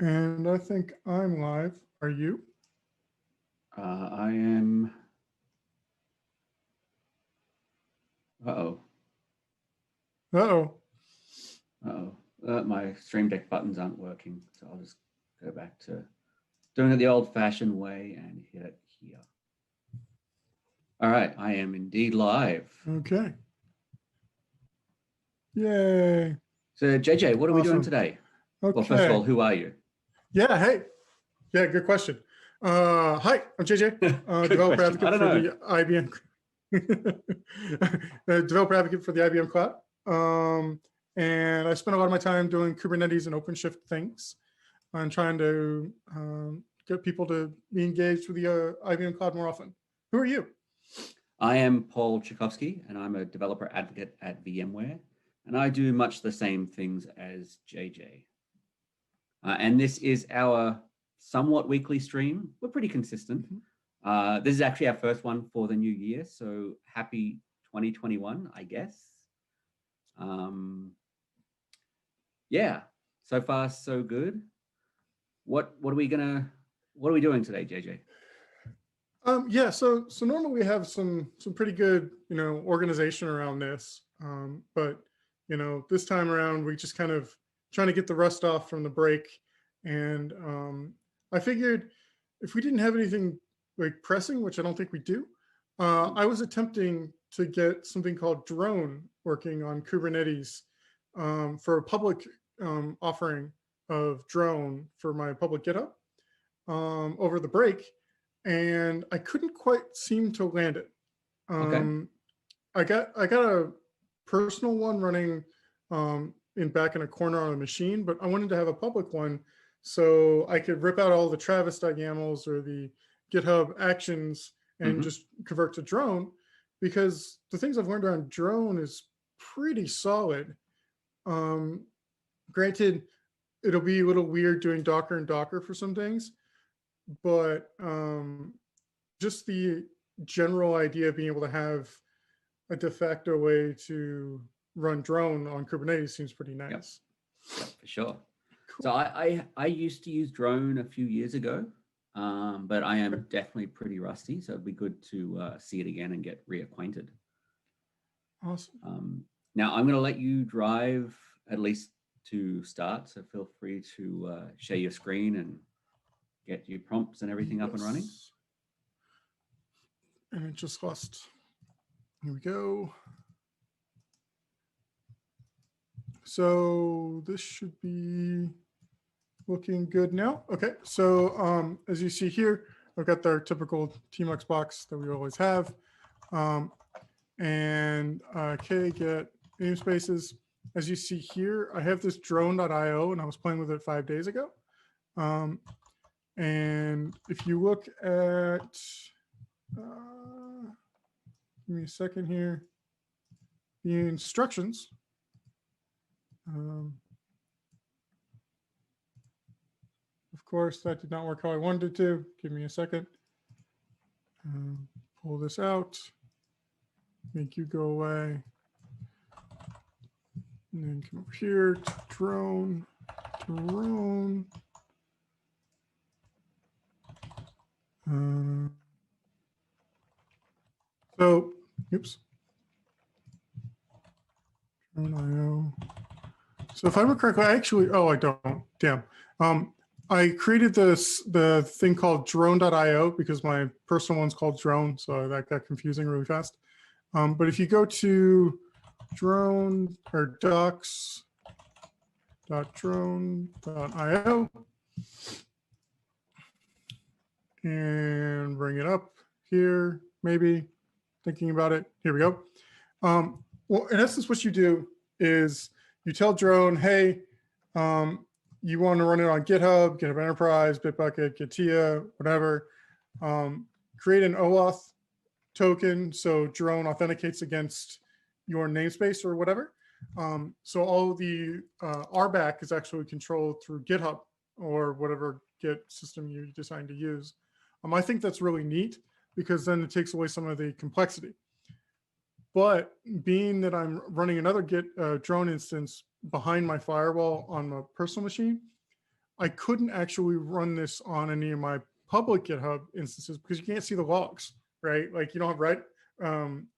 And I think I'm live. Are you? I am. Uh-oh. Uh-oh. Uh-oh. My Stream Deck buttons aren't working, so I'll just go back to doing it the old-fashioned way and hit it here. All right, I am indeed live. Okay. Yay. So, JJ, what are we doing today? Okay. Well, first of all, who are you? Yeah, hey. Yeah, good question. Hi, I'm JJ, developer advocate for the IBM. Developer advocate for the IBM Cloud. And I spend a lot of my time doing Kubernetes and OpenShift things and trying to get people to be engaged with the IBM Cloud more often. Who are you? I am Paul Tchaikovsky, and I'm a developer advocate at VMware, and I do much the same things as JJ. And this is our somewhat weekly stream. We're pretty consistent. This is actually our first one for the new year, so happy 2021, I guess. Yeah, so far so good. What are we doing today, JJ? Yeah, so normally we have some pretty good, organization around this. But this time around we just kind of trying to get the rust off from the break. And I figured if we didn't have anything like pressing, which I don't think we do, I was attempting to get something called drone working on Kubernetes for a public offering of drone for my public GitHub over the break. And I couldn't quite seem to land it. Okay. I got a personal one running back in a corner on a machine, but I wanted to have a public one so I could rip out all the travesti YAMLs or the GitHub actions and just convert to drone, because the things I've learned around drone is pretty solid. Granted, it'll be a little weird doing Docker and Docker for some things, but just the general idea of being able to have a de facto way to run drone on Kubernetes seems pretty nice. Yep, for sure. Cool. So I used to use drone a few years ago, but I am definitely pretty rusty, so it'd be good to see it again and get reacquainted. Awesome. Now I'm going to let you drive at least to start, so feel free to share your screen and get your prompts and everything up and running. And it just lost. Here we go. So this should be looking good now. Okay, so as you see here, I've got our typical tmux box that we always have. And get namespaces. As you see here, I have this drone.io, and I was playing with it 5 days ago. And if you look at, give me a second here, the instructions. Of course, that did not work how I wanted it to. Give me a second. Pull this out, make you go away. And then come over here to drone. So, oops. Drone.io. So if I remember correctly, I don't. Damn. I created the thing called drone.io because my personal one's called drone, so that got confusing really fast. But if you go to drone or docs.drone.io and bring it up here, maybe thinking about it. Here we go. Well, in essence, what you do is you tell drone, hey, you want to run it on GitHub, GitHub Enterprise, Bitbucket, Gitea, whatever. Create an OAuth token so drone authenticates against your namespace or whatever. So all the RBAC is actually controlled through GitHub or whatever Git system you decide to use. I think that's really neat because then it takes away some of the complexity. But being that I'm running another Git drone instance behind my firewall on my personal machine, I couldn't actually run this on any of my public GitHub instances because you can't see the logs, right? Like you don't have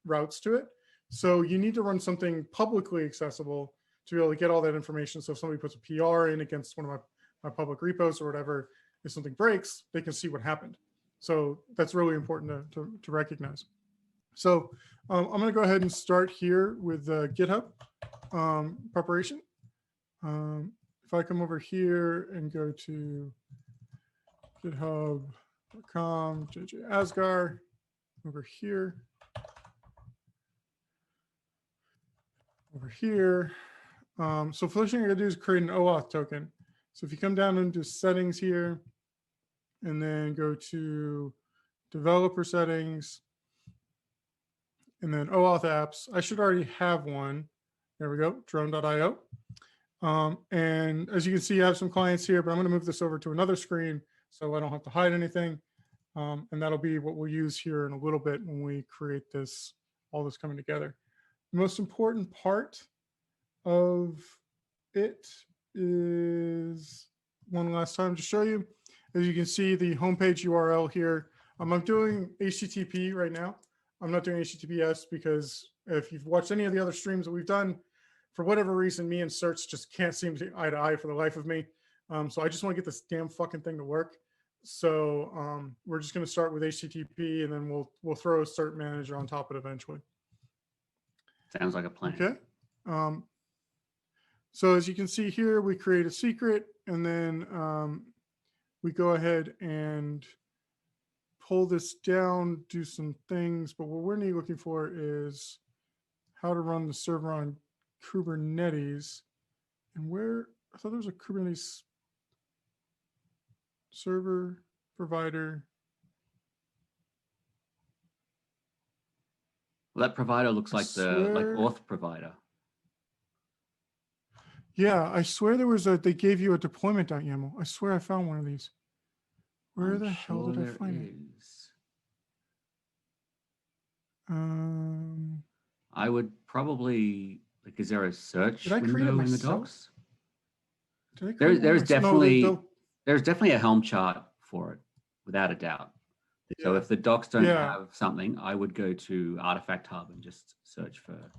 routes to it. So you need to run something publicly accessible to be able to get all that information. So if somebody puts a PR in against one of my public repos or whatever, if something breaks, they can see what happened. So that's really important to recognize. So I'm going to go ahead and start here with GitHub preparation. If I come over here and go to github.com, JJ Asgar, over here. So first thing I'm going to do is create an OAuth token. So if you come down into settings here and then go to developer settings and then OAuth apps, I should already have one. There we go, drone.io. And as you can see, I have some clients here, but I'm going to move this over to another screen so I don't have to hide anything. And that'll be what we'll use here in a little bit when we create this, all this coming together. The most important part of it is one last time to show you. As you can see, the homepage URL here. I'm doing HTTP right now. I'm not doing HTTPS because if you've watched any of the other streams that we've done, for whatever reason, me and Certs just can't seem to eye to eye for the life of me. So I just want to get this damn fucking thing to work. So we're just going to start with HTTP, and then we'll throw a cert manager on top of it eventually. Sounds like a plan. Okay. So as you can see here, we create a secret, and then we go ahead and pull this down, do some things. But what we're really looking for is how to run the server on Kubernetes. And where, I thought there was a Kubernetes server provider. Well, that provider looks like the auth provider. Yeah, I swear there was they gave you a deployment.yaml. I swear I found one of these. Where the hell did I find it? I would probably, like, is there a search did I create it window in the myself? docs? Did I create There's myself? there's definitely a Helm chart for it, without a doubt. Yeah. So if the docs don't have something, I would go to Artifact Hub and just search for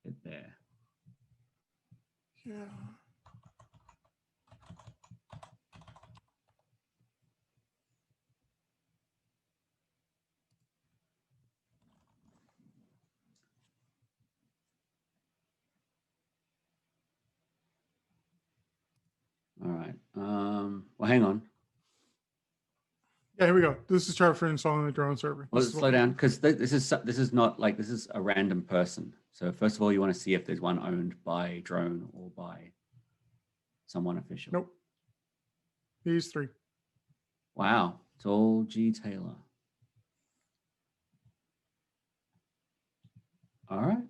it there. Yeah. All right. Well, hang on. Yeah, here we go. This is chart for installing the drone server. Well, let's slow down because this is not like, this is a random person. So first of all, you want to see if there's one owned by Drone or by someone official. Nope. These three. Wow. It's all G Taylor. All right.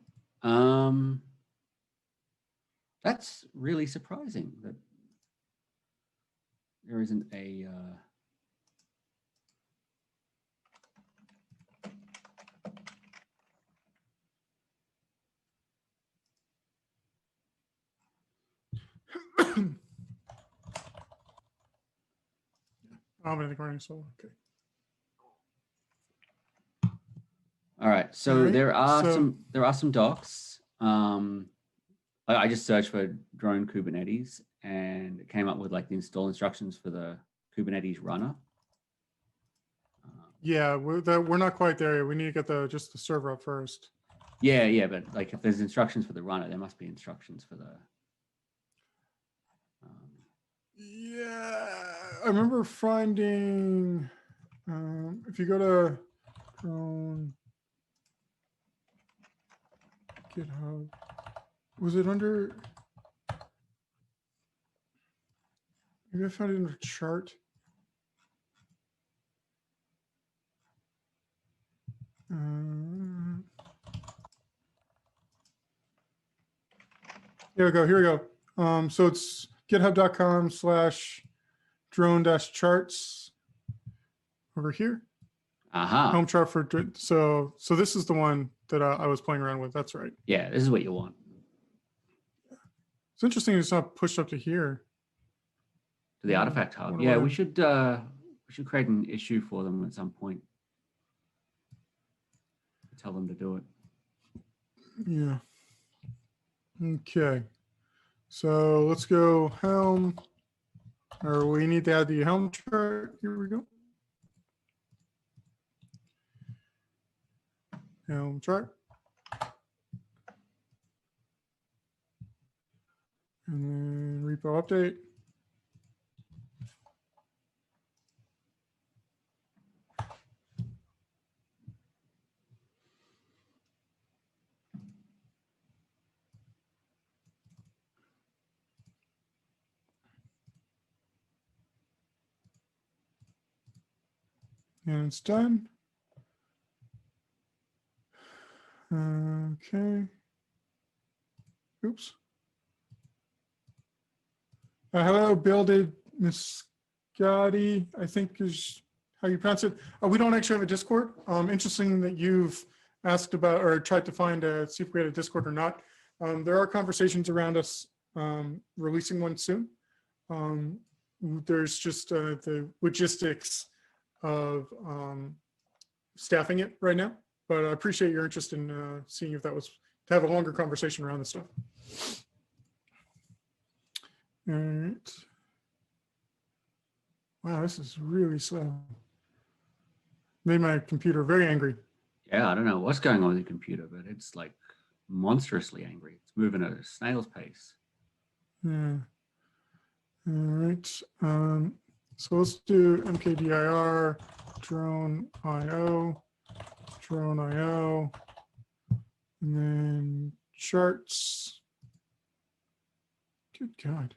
That's really surprising that there isn't a I don't have anything running, so okay. All right. So there are some docs. I just searched for drone Kubernetes and it came up with like the install instructions for the Kubernetes runner. Yeah, we're not quite there yet. We need to get just the server up first. Yeah, but like if there's instructions for the runner, there must be instructions for the. Yeah, I remember finding. If you go to drone GitHub, was it under? Maybe I found it in a chart. Here we go. So it's github.com/drone-charts over here. Home chart for, so this is the one that I was playing around with. That's right. Yeah, this is what you want. It's interesting it's not pushed up to here. to the artifact hub. wonder Yeah, why. we should create an issue for them at some point. Tell them to do it. Yeah. Okay. So let's go helm, or we need to add the helm chart. Here we go. Helm chart. And then repo update. And it's done. Okay. Oops. Hello, builded Miscati, I think is how you pronounce it. We don't actually have a Discord. Interesting that you've asked about or tried to find see if we had a Discord or not. There are conversations around us releasing one soon. There's just the logistics of staffing it right now, but I appreciate your interest in seeing if that was to have a longer conversation around this stuff. All right. Wow, this is really slow. Made my computer very angry. Yeah, I don't know what's going on with the computer, but it's like monstrously angry. It's moving at a snail's pace. Yeah. All right. So let's do mkdir drone IO, and then charts. Good God.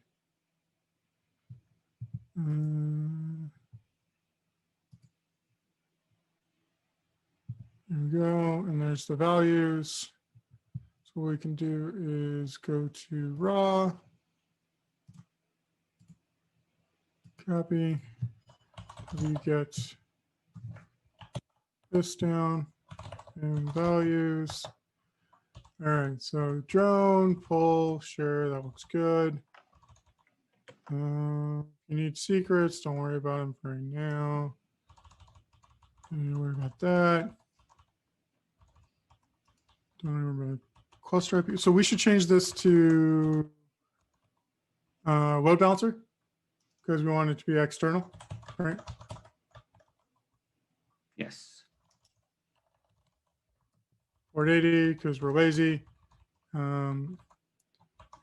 There we go. And there's the values. So what we can do is go to raw, copy, we get this down and values. All right, so drone, pull, sure, that looks good. You need secrets, don't worry about them for right now. Don't worry about that. Don't worry about cluster IP. So we should change this to load balancer because we want it to be external, right? Yes. 480 because we're lazy.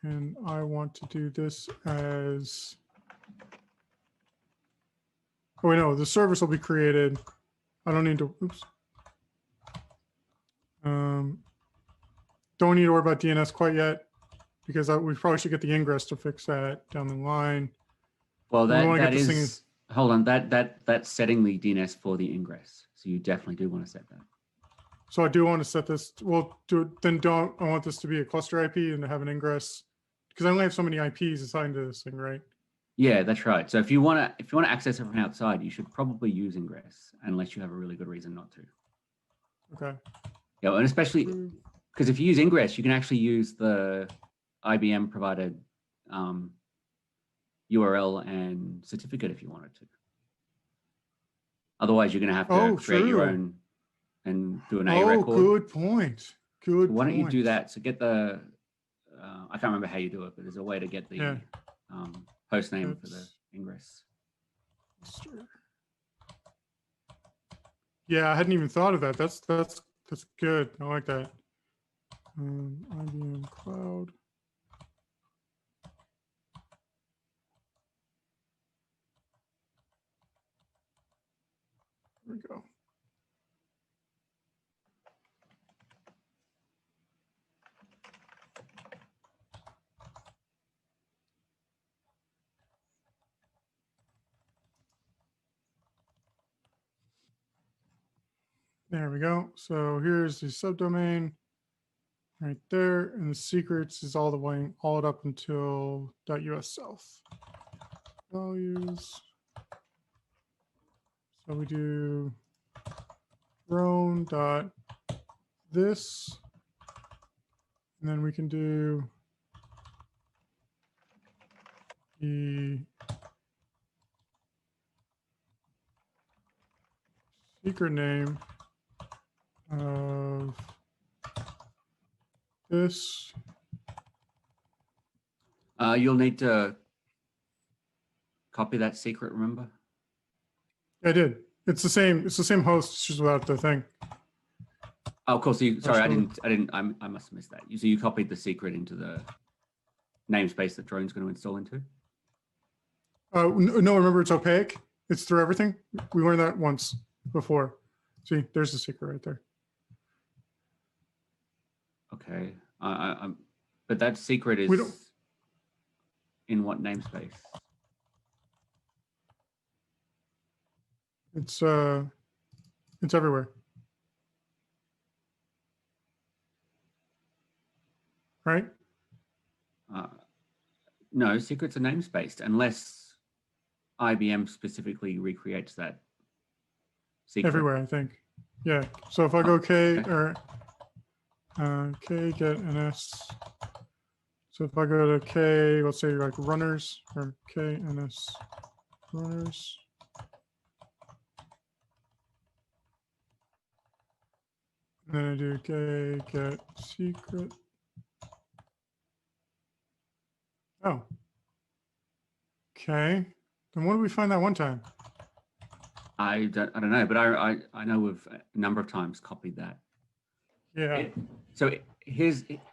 And I want to do this as, oh, wait, no, the service will be created. I don't need to, oops. Don't need to worry about DNS quite yet because we probably should get the ingress to fix that down the line. Well, that is, hold on, that's setting the DNS for the ingress. So you definitely do want to set that. So I do want to set this, well, I want this to be a cluster IP and to have an ingress because I only have so many IPs assigned to this thing, right? Yeah, that's right. So if you want to access it from outside, you should probably use ingress unless you have a really good reason not to. Okay. Yeah, and especially because if you use ingress, you can actually use the IBM provided URL and certificate if you wanted to. Otherwise, you're going to have to create your own and do an A record. Oh, good point. Good. So why don't you do that? So get the, I can't remember how you do it, but there's a way to get the host name for the ingress. Yeah, I hadn't even thought of that. That's good. I like that. IBM Cloud. There we go. There we go. So here's the subdomain right there, and the secrets is all the way all up until .us self values. So we do drone dot this, and then we can do the secret name of this. You'll need to copy that secret, remember? I did. It's the same host, it's just without the thing. Oh, of course. Sorry, I must have missed that. So you copied the secret into the namespace that Drone's going to install into? No, remember it's opaque. It's through everything. We learned that once before. See, there's the secret right there. Okay. But that secret is in what namespace? It's everywhere. Right? No, secrets are namespaced unless IBM specifically recreates that secret. Everywhere, I think. Yeah. So if I go K or K get NS. So if I go to K, let's say like runners or K NS runners. And then I do K get secret. Oh. Okay. Then what did we find that one time? I don't know, but I know we've a number of times copied that. Yeah.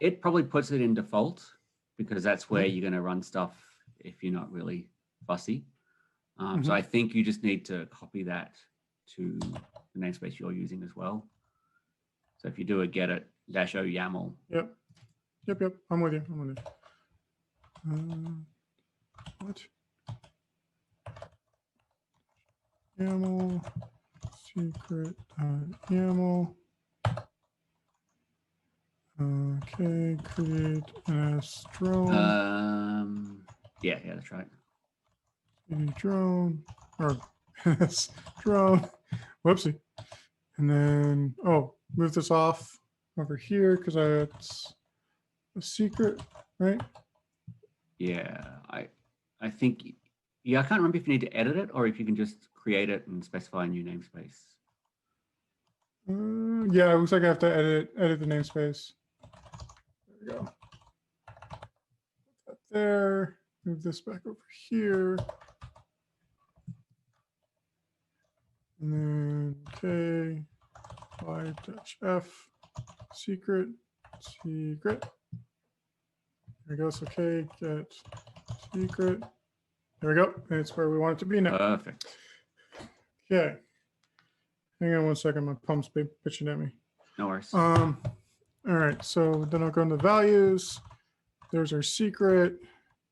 It probably puts it in default because that's where you're going to run stuff if you're not really fussy. So I think you just need to copy that to the namespace you're using as well. So if you do a get it -o YAML. Yep. I'm with you. What? YAML secret YAML. Okay, create NS drone. Yeah, that's right. Drone or NS drone. Whoopsie. And then move this off over here because it's a secret, right? Yeah, I think I can't remember if you need to edit it or if you can just create it and specify a new namespace. Yeah, it looks like I have to edit the namespace. There we go. Put that there. Move this back over here. And then K -F secret. There we go. So K get secret. There we go. It's where we want it to be now. Perfect. Okay. Hang on one second. My pump's pitching at me. No worries. All right. So then I'll go into values. There's our secret.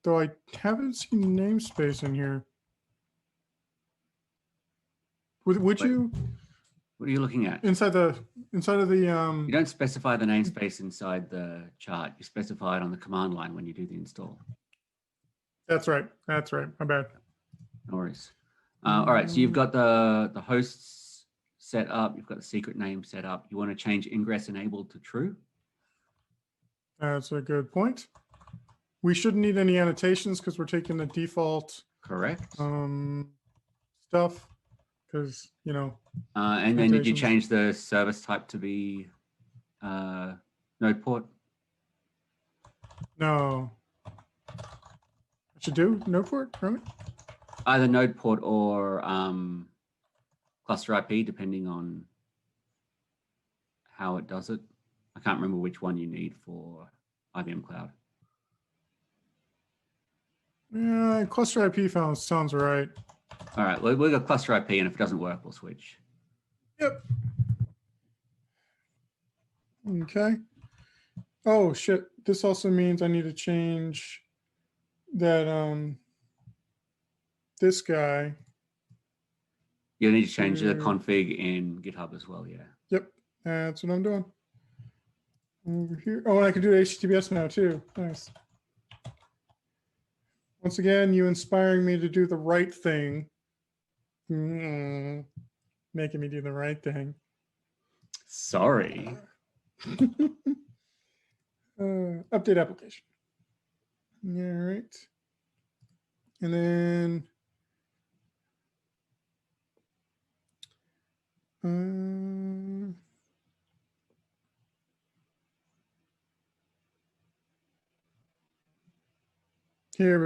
Though I haven't seen namespace in here. Would you? What are you looking at? Inside of the You don't specify the namespace inside the chart. You specify it on the command line when you do the install. That's right. My bad. No worries. All right. So you've got the hosts set up. You've got the secret name set up. You want to change ingress enabled to true. That's a good point. We shouldn't need any annotations because we're taking the default. Correct. Stuff. Because, and then did you change the service type to be node port? No. I should do node port, right? Either node port or cluster IP, depending on how it does it. I can't remember which one you need for IBM Cloud. Yeah, cluster IP sounds right. All right, we'll go cluster IP, and if it doesn't work, we'll switch. Yep. Okay. Oh, shit. This also means I need to change that, this guy. You'll need to change the config in GitHub as well, yeah. Yep, that's what I'm doing. Over here. Oh, and I can do HTTPS now, too. Nice. Once again, you inspiring me to do the right thing. Making me do the right thing. Sorry. Update application. All right. And then Here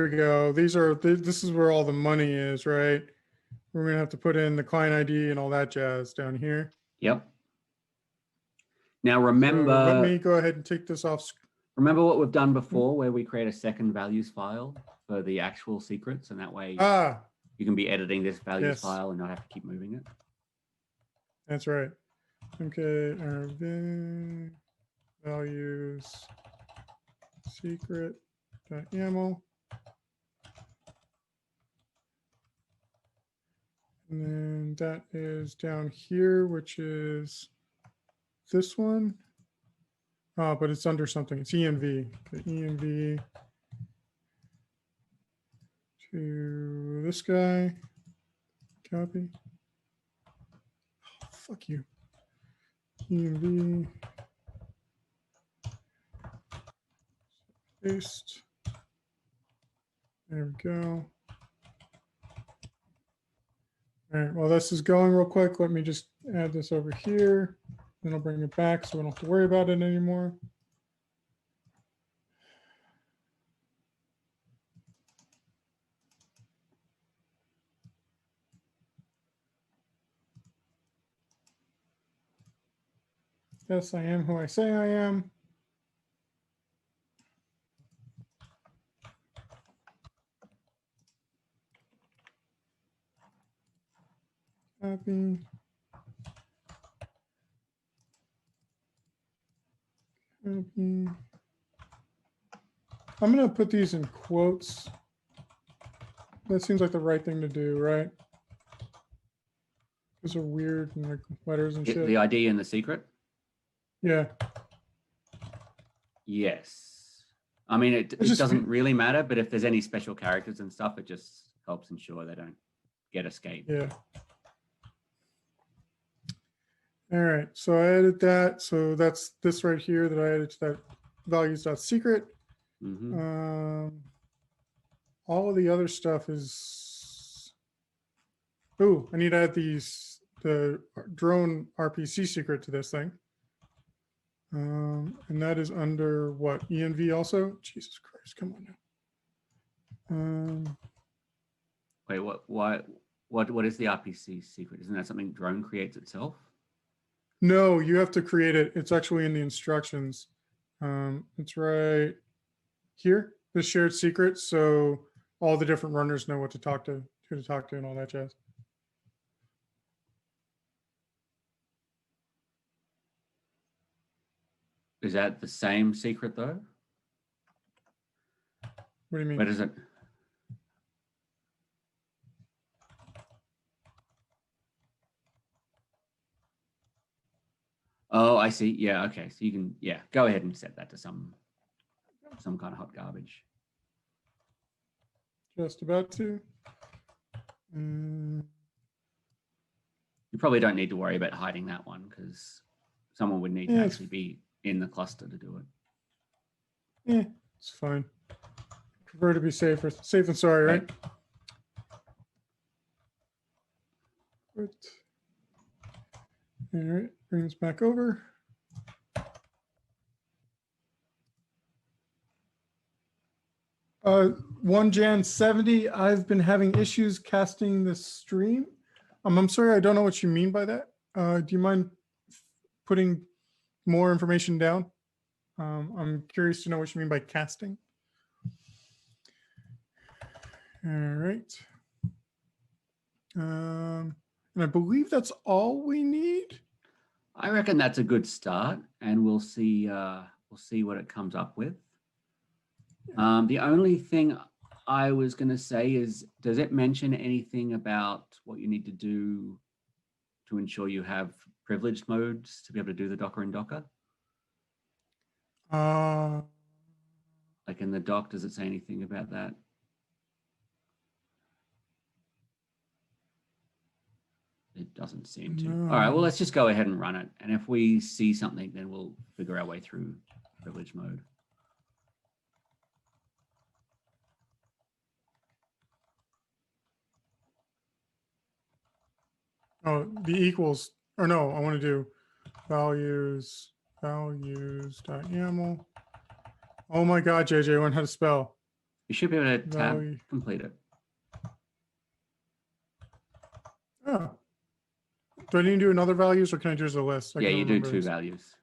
we go. This is where all the money is, right? We're going to have to put in the client ID and all that jazz down here. Yep. Now So remember, let me go ahead and take this off. Remember what we've done before where we create a second values file for the actual secrets, and that way you can be editing this values file and not have to keep moving it. That's right. Okay, values secret.yaml. And then that is down here, which is this one. But it's under something. It's env. The env to this guy. Copy. Oh, fuck you. env. Paste. There we go. All right, well, this is going real quick. Let me just add this over here. Then I'll bring it back so we don't have to worry about it anymore. Yes, I am who I say I am. Copy. Copy. I'm going to put these in quotes. That seems like the right thing to do, right? Those are weird and like letters and shit. The ID and the secret? Yeah. Yes. I mean, it doesn't really matter, but if there's any special characters and stuff, it just helps ensure they don't get escaped. Yeah. All right, so I added that. So that's this right here that I added to that values.secret. All of the other stuff is, oh, I need to add the drone RPC secret to this thing. And that is under what, env also? Jesus Christ, come on now. Wait, what is the RPC secret? Isn't that something drone creates itself? No, you have to create it. It's actually in the instructions. It's right here, the shared secret. So all the different runners know what to talk to, who to talk to, and all that jazz. Is that the same secret though? What do you mean? What is it? Oh, I see. Yeah, okay. So you can, go ahead and set that to some kind of hot garbage. Just about to. You probably don't need to worry about hiding that one because someone would need to actually be in the cluster to do it. Yeah, it's fine. Prefer to be safe than sorry, right? All right, bring this back over. One Jan 70. I've been having issues casting this stream. I'm sorry, I don't know what you mean by that. Do you mind putting more information down? I'm curious to know what you mean by casting. All right. And I believe that's all we need. I reckon that's a good start, and we'll see what it comes up with. The only thing I was going to say is, does it mention anything about what you need to do to ensure you have privileged modes to be able to do the Docker and Docker? Like in the doc, does it say anything about that? It doesn't seem to. No. All right, well, let's just go ahead and run it. And if we see something, then we'll figure our way through privilege mode. Oh, the equals or no, I want to do values.yaml. Oh my God, JJ, I learned how to spell. You should be able to tab Value. complete it. Oh. Do I need to do another values or can I do as a list? Yeah, you do two values.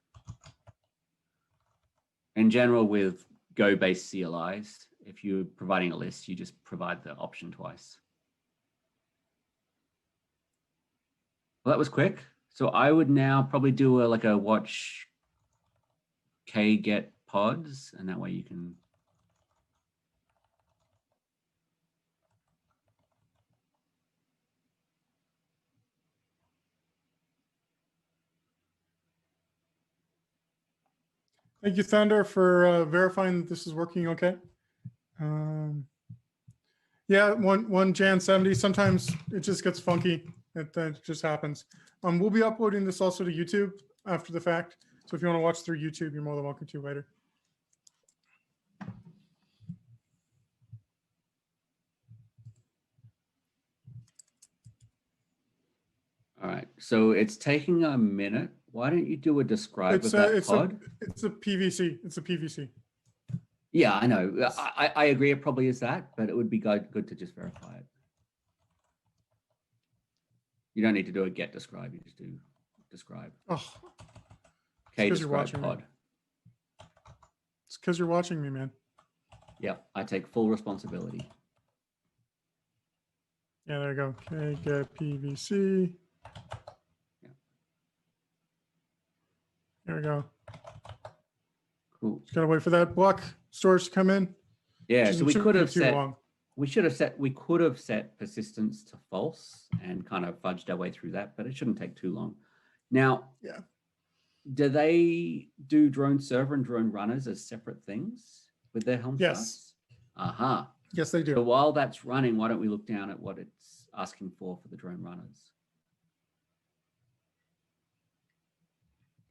In general, with Go-based CLIs, if you're providing a list, you just provide the option twice. Well, that was quick. So I would now probably do like a watch get pods, and that way you can. Thank you, Thunder, for verifying that this is working okay. Yeah, one Jan 70. Sometimes it just gets funky. That just happens. We'll be uploading this also to YouTube after the fact. So if you want to watch through YouTube, you're more than welcome to later. All right. So it's taking a minute. Why don't you do a describe of that pod? It's a PVC. It's a PVC. Yeah, I know. I agree. It probably is that, but it would be good to just verify it. You don't need to do a get describe. You just do describe. Oh, Okay, describe pod. It's because you're watching me, man. Yeah, I take full responsibility. Yeah, there you go. Okay, get PVC. Yeah. There we go. Cool. Just gotta wait for that block storage to come in. Yeah, so we could have set. Long. We could have set persistence to false and kind of fudged our way through that, but it shouldn't take too long. Now, yeah. Do they do drone server and drone runners as separate things with their Helm charts? Aha. Yes, they do. So while that's running, why don't we look down at what it's asking for the drone runners?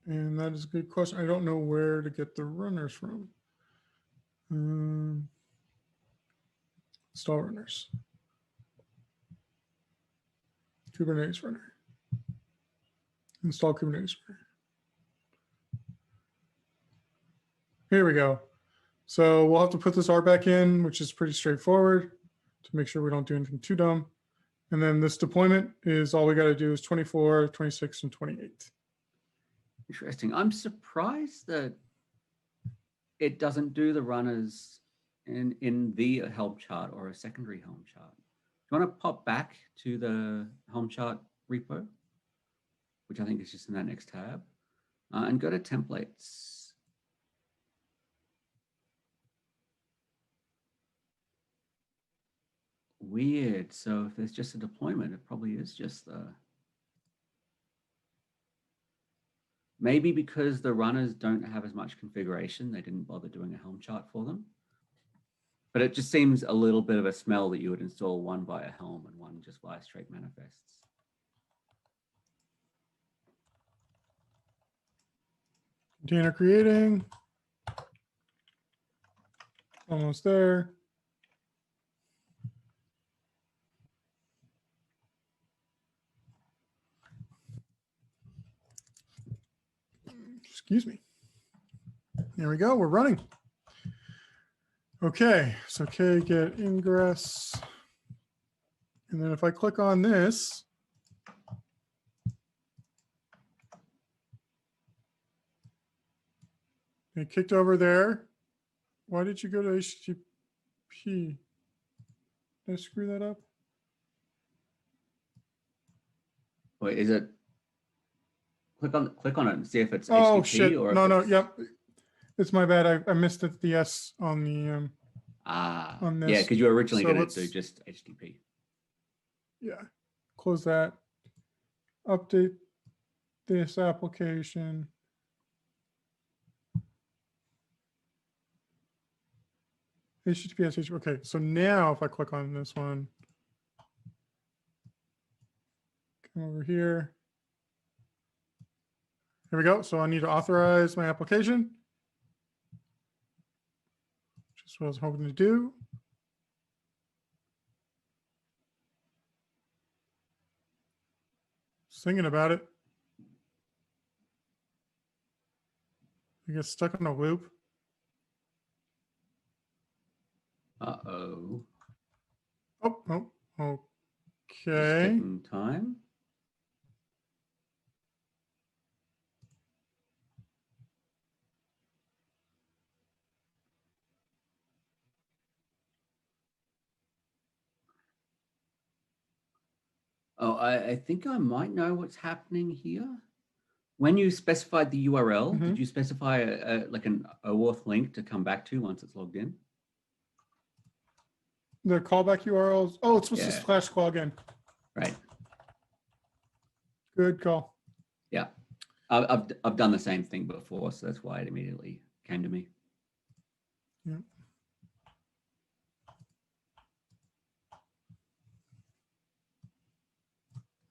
And that is a good question. I don't know where to get the runners from. Install runners. Kubernetes runner. Install Kubernetes runner. Here we go. So we'll have to put this R back in, which is pretty straightforward to make sure we don't do anything too dumb. And then this deployment is all we got to do is 24, 26, and 28. Interesting. I'm surprised that it doesn't do the runners in the Helm chart or a secondary Helm chart. Do you want to pop back to the Helm chart repo, which I think is just in that next tab, and go to templates. Weird. So if there's just a deployment, it probably is just the. Maybe because the runners don't have as much configuration, they didn't bother doing a Helm chart for them. But it just seems a little bit of a smell that you would install one via Helm and one just via straight manifests. Container creating. Almost there. Excuse me. There we go. We're running. Okay. So get ingress. And then if I click on this, it kicked over there. Why did you go to HTTP? Did I screw that up? Wait, is it? Click on it and see if it's HTTP shit. Or no, yep. It's my bad. I missed the S on the on this. Yeah, because you were originally going to do just HTTP. Yeah. Close that. Update this application. HTTPS, HTTP. Okay, so now if I click on this one, come over here. Here we go. So I need to authorize my application, which is what I was hoping to do. Just thinking about it. get stuck in a loop. Uh-oh. Oh, Just okay. taking time. Oh, I think I might know what's happening here. When you specified the URL, did you specify like an OAuth link to come back to once it's logged in? The callback URLs. Oh, it's supposed to slash login. Right. Good call. Yeah. I've done the same thing before, so that's why it immediately came to me. Yeah.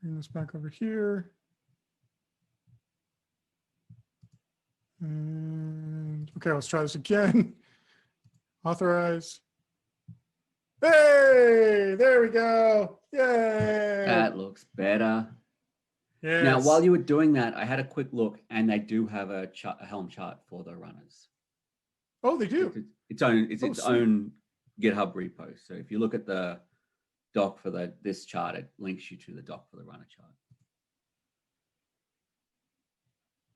Bring this back over here. And okay, let's try this again. Authorize. Hey, there we go. Yay. That looks better. Yes. Now, while you were doing that, I had a quick look, and they do have a Helm chart for the runners. Oh, they do. It's its own GitHub repo. So if you look at the doc for this chart, it links you to the doc for the runner chart.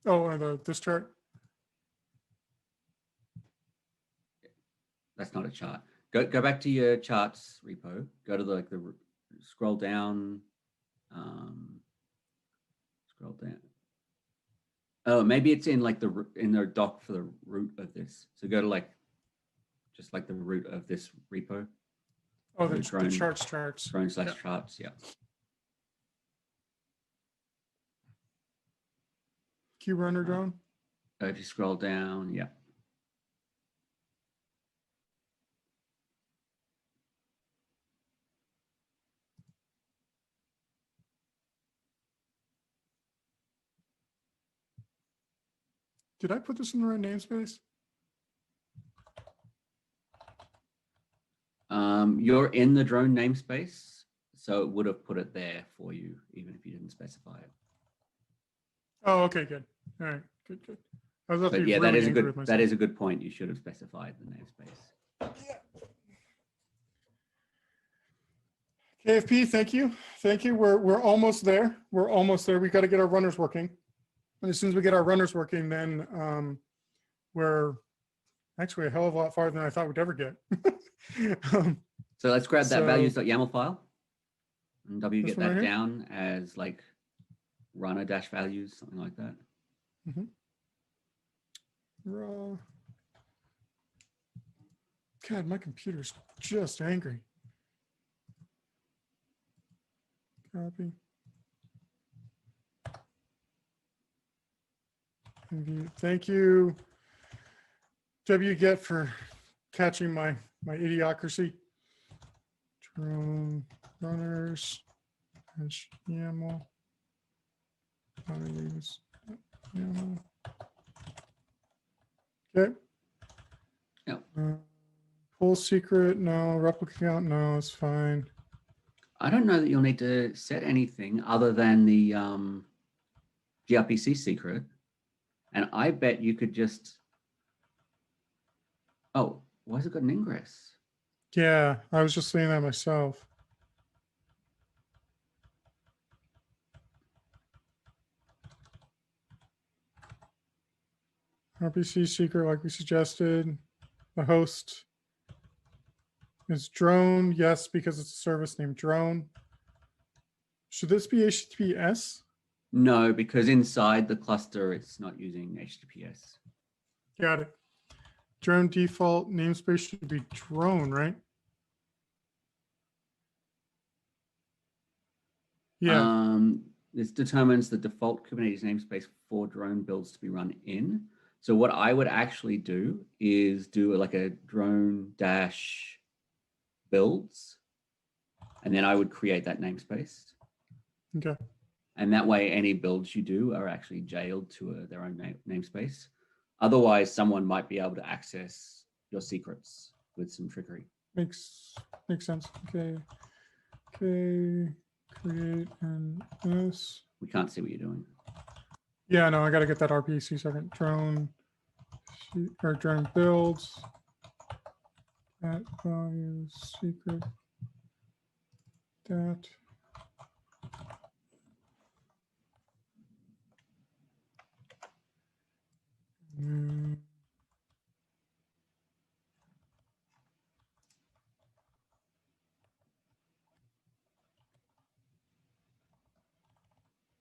Oh, this chart. That's not a chart. Go back to your charts repo. Go to the scroll down. Scroll down. Oh, maybe it's in like in their doc for the root of this. So go to just like the root of this repo. Oh, the charts. Drone / charts. Yeah. Cube runner drone. If you scroll down, yeah. Did I put this in the right namespace? You're in the drone namespace, so it would have put it there for you, even if you didn't specify it. Oh, okay, good. All right, good. But yeah, that is a good point. You should have specified the namespace. Yeah. KFP, thank you. We're almost there. We got to get our runners working. And as soon as we get our runners working, then we're actually a hell of a lot farther than I thought we'd ever get. So let's grab that values.yaml file and get that right down as like runner -values, something like that. Raw. God, my computer's just angry. Copy. Thank you, wget, for catching my idiocracy. Drone runners, YAML. Okay. Yeah. Full secret, no. Replica count, no. It's fine. I don't know that you'll need to set anything other than the gRPC secret. And I bet you could just, oh, why has it got an ingress? Yeah, I was just saying that myself. RPC secret, like we suggested. The host is drone. Yes, because it's a service named drone. Should this be HTTPS? No, because inside the cluster, it's not using HTTPS. Got it. Drone default namespace should be drone, right? Yeah. This determines the default Kubernetes namespace for drone builds to be run in. So what I would actually do is do like a drone -builds, and then I would create that namespace. Okay. And that way, any builds you do are actually jailed to their own namespace. Otherwise, someone might be able to access your secrets with some trickery. Makes sense. Okay. Create and this. We can't see what you're doing. Yeah, no, I got to get that RPC second. Drone or drone builds at value secret that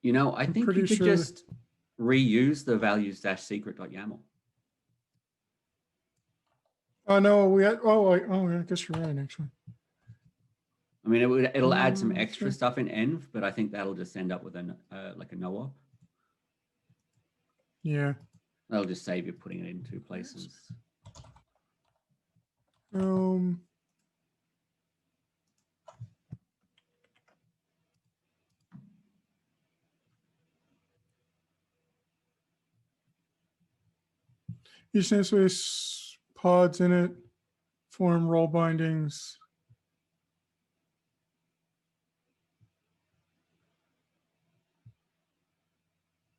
You know, I I'm think pretty you could sure just reuse the values-secret.yaml. Oh no, we had. I guess you're right. Actually, I mean, it'll add some extra okay. stuff in env, but I think that'll just end up with like a no-op. Yeah. That'll just save you putting it in two places. Each namespace pods in it form role bindings.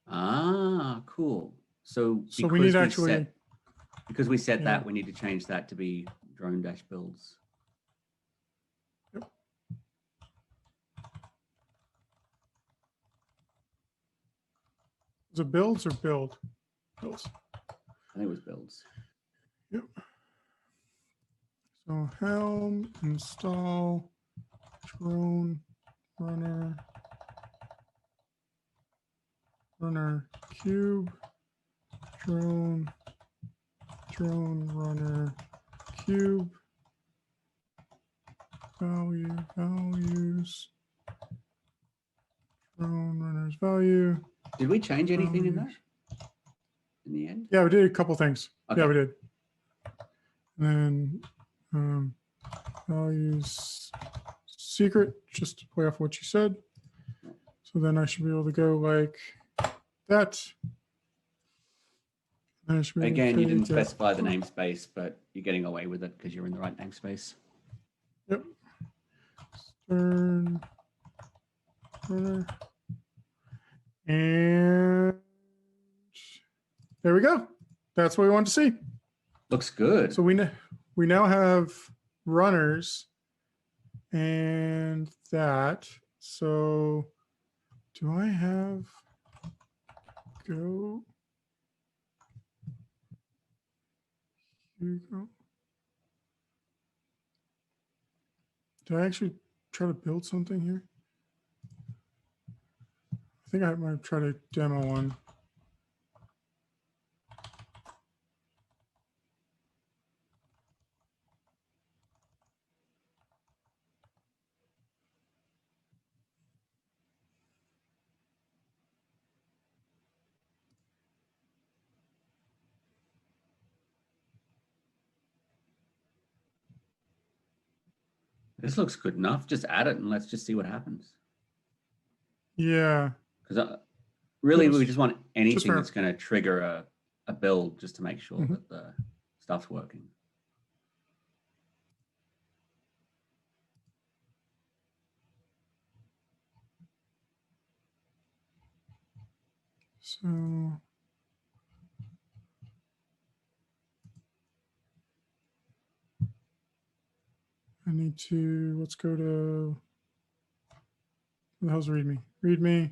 Ah, cool. So we need actually because we set that, we need to change that to be drone-builds. Yep. Is it builds or build? Builds. I think it was builds. Yep. So helm install drone runner cube drone runner cube values drone runner's value. Did we change anything in that in the end? Yeah, we did a couple things. Okay. Yeah, we did. And then values secret, just to play off what you said. So then I should be able to go like that. Again, you didn't specify the namespace, but you're getting away with it because you're in the right namespace. Yep. Stern runner. And there we go. That's what we want to see. Looks good. So we now have runners and that. So do I have go? Here you go. Did I actually try to build something here? I think I might try to demo one. This looks good enough. Just add it and let's just see what happens. Yeah. Because really, we just want anything that's going to trigger a build just to make sure that the stuff's working. So I need to, let's go to, what the hell's README? README,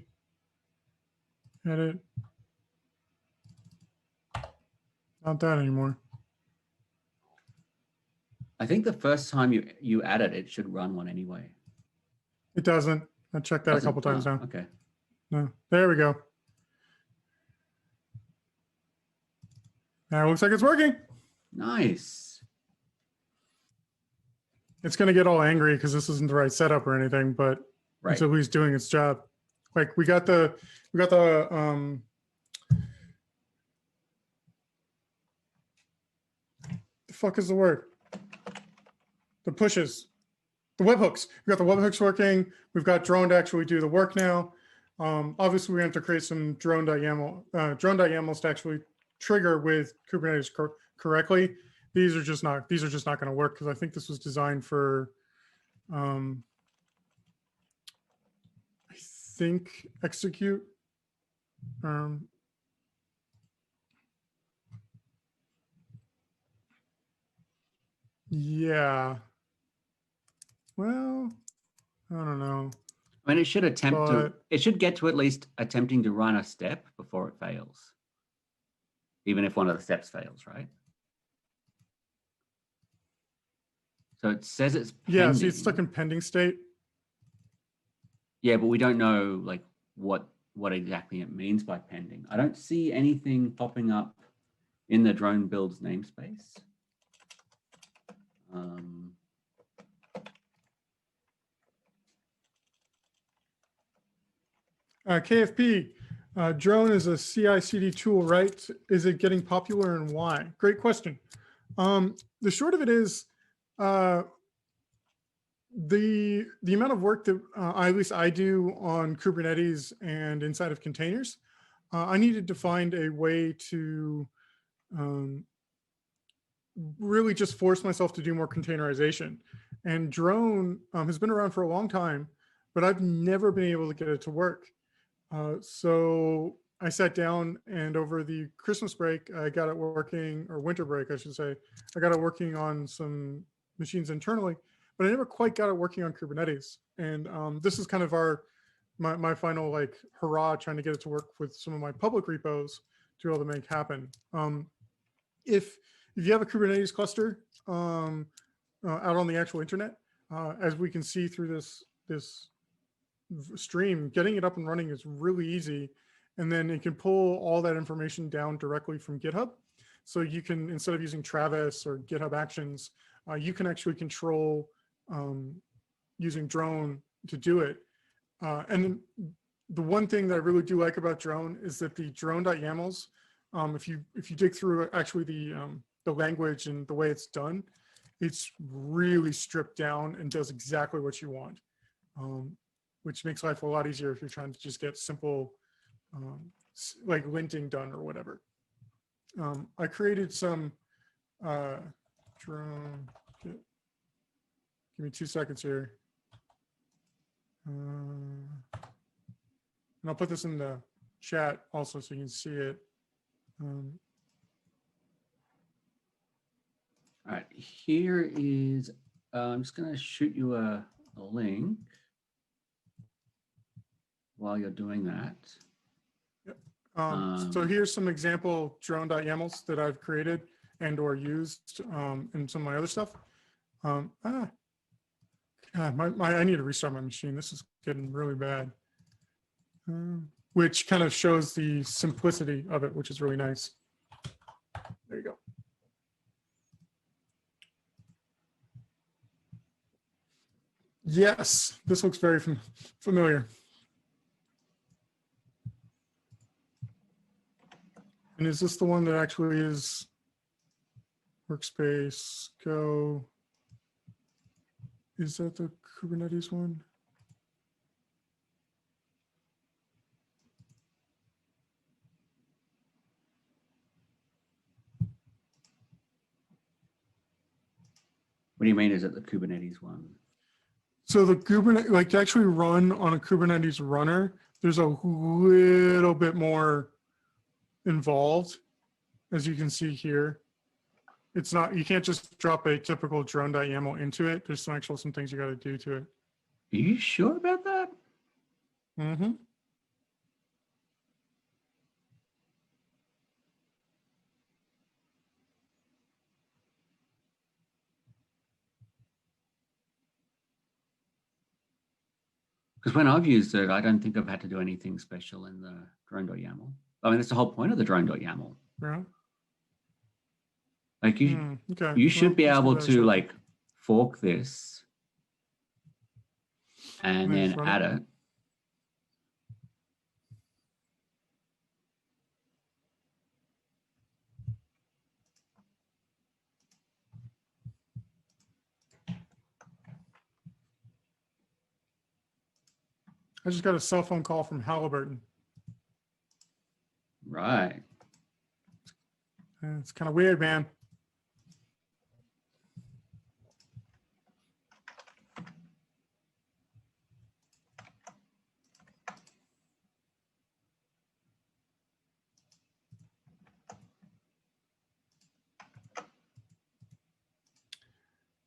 edit. Not that anymore. I think the first time you add it, it should run one anyway. It doesn't. I checked that a couple times now. Okay. No, there we go. Now it looks like it's working. Nice. It's going to get all angry because this isn't the right setup or anything, but it's at least doing its job. Like we got the the fuck is the word? The pushes, the webhooks. We got the webhooks working. We've got drone to actually do the work now. Obviously, we have to create some drone.yamls to actually trigger with Kubernetes correctly. These are just not going to work because I think this was designed for I think execute. Yeah. Well, I don't know. I mean, it should attempt to, But it should get to at least attempting to run a step before it fails, even if one of the steps fails, right? So it says it's pending. yeah, see, it's stuck in pending state. Yeah, but we don't know like what exactly it means by pending. I don't see anything popping up in the drone builds namespace. KFP, drone is a CI/CD tool, right? Is it getting popular and why? Great question. The short of it is, the amount of work that at least I do on Kubernetes and inside of containers, I needed to find a way to really just force myself to do more containerization. And drone has been around for a long time, but I've never been able to get it to work. So I sat down, and over the Christmas break, I got it working, or winter break, I should say, I got it working on some machines internally, but I never quite got it working on Kubernetes. And this is kind of my final like hurrah, trying to get it to work with some of my public repos to be able to make happen. If you have a Kubernetes cluster out on the actual internet, as we can see through this stream, getting it up and running is really easy. And then it can pull all that information down directly from GitHub. So you can, instead of using Travis or GitHub Actions, you can actually control using drone to do it. And then the one thing that I really do like about drone is that the drone.yamls, if you dig through actually the language and the way it's done, it's really stripped down and does exactly what you want, which makes life a lot easier if you're trying to just get simple like linting done or whatever. I created some drone. Give me 2 seconds here. And I'll put this in the chat also so you can see it. All right, here is, I'm just going to shoot you a link while you're doing that. So here's some example drone.yamls that I've created and or used in some of my other stuff. God, I need to restart my machine. This is getting really bad. Which kind of shows the simplicity of it, which is really nice. There you go. Yes, this looks very familiar. And is this the one that actually is workspace go? Is that the Kubernetes one? What do you mean? Is it the Kubernetes one? So the Kubernetes, like to actually run on a Kubernetes runner, there's a little bit more involved, as you can see here. It's not, you can't just drop a typical drone.yaml into it. There's some things you got to do to it. Are you sure about that? Mm-hmm. Because when I've used it, I don't think I've had to do anything special in the drone.yaml. I mean, that's the whole point of the drone.yaml. Yeah. Like you, okay. you should be able to like fork this and then add it. I just got a cell phone call from Halliburton. Right. It's kind of weird, man.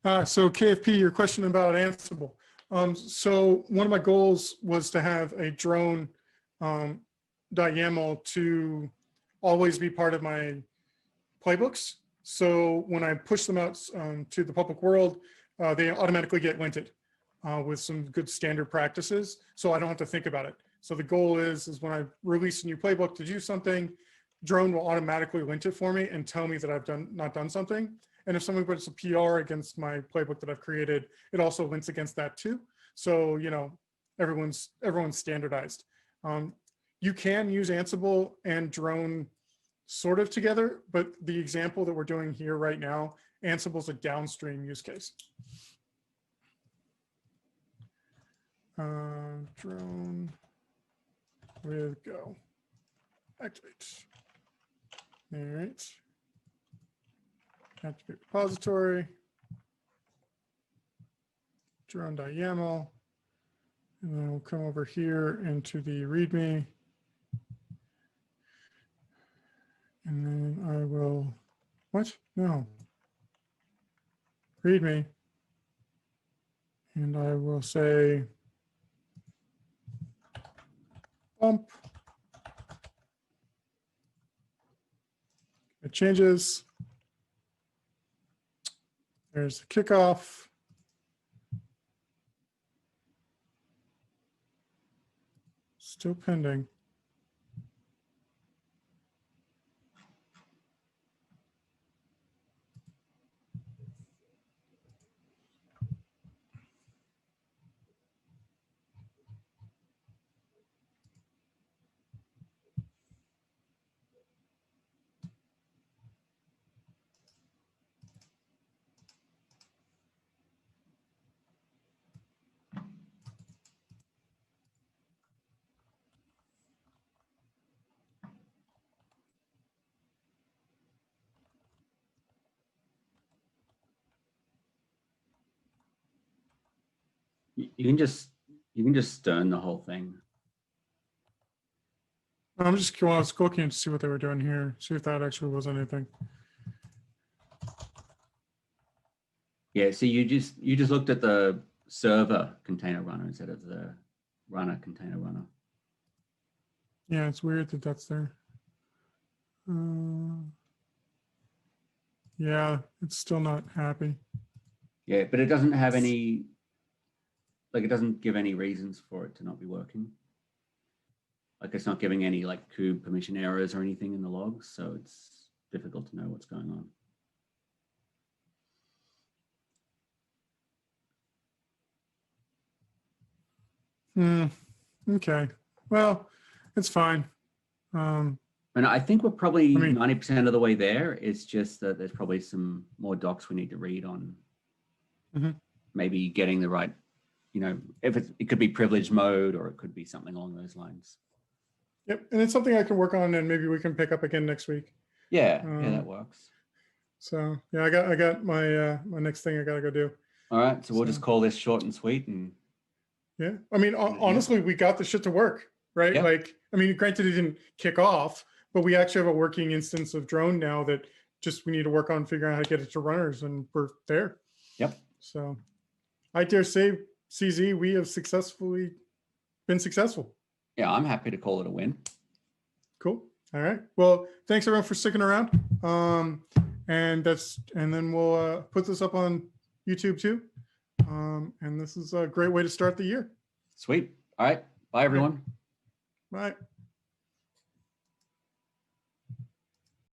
So KFP, your question about Ansible. So one of my goals was to have a drone .yaml to always be part of my playbooks. So when I push them out to the public world, they automatically get linted with some good standard practices. So I don't have to think about it. So the goal is when I release a new playbook to do something, drone will automatically lint it for me and tell me that I've not done something. And if somebody puts a PR against my playbook that I've created, it also links against that too. So, you know, everyone's standardized. You can use Ansible and drone sort of together, but the example that we're doing here right now, Ansible is a downstream use case. Drone with Go. Activate. All right. Activate repository. Drone.yaml. And then we'll come over here into the README. And then I will, what? No. README. And I will say bump. It changes. There's the kickoff. Still pending. You can just stern the whole thing. I'm just curious, looking to see what they were doing here, see if that actually was anything. Yeah, so you just looked at the server container runner instead of the runner container runner. Yeah, it's weird that that's there. Yeah, it's still not happy. Yeah, but it doesn't have any, like it doesn't give any reasons for it to not be working. Like it's not giving any like kube permission errors or anything in the logs, so it's difficult to know what's going on. Okay, well, it's fine. And I think we're probably 90% of the way there. It's just that there's probably some more docs we need to read on. Maybe getting the right, you know, if it could be privileged mode or it could be something along those lines. Yep, and it's something I can work on, and maybe we can pick up again next week. Yeah, yeah, that works. So yeah, I got my my next thing I gotta go do. All right, so we'll just call this short and sweet. And yeah, I mean, honestly, we got the shit to work, right? Yep. Like, I mean, granted, it didn't kick off, but we actually have a working instance of drone now that just we need to work on figuring out how to get it to runners, and we're there. Yep. So I dare say, CZ, we have successfully been successful. Yeah, I'm happy to call it a win. Cool. All right. Well, thanks everyone for sticking around. And then we'll put this up on YouTube too. And this is a great way to start the year. Sweet. All right. Bye, everyone. Bye.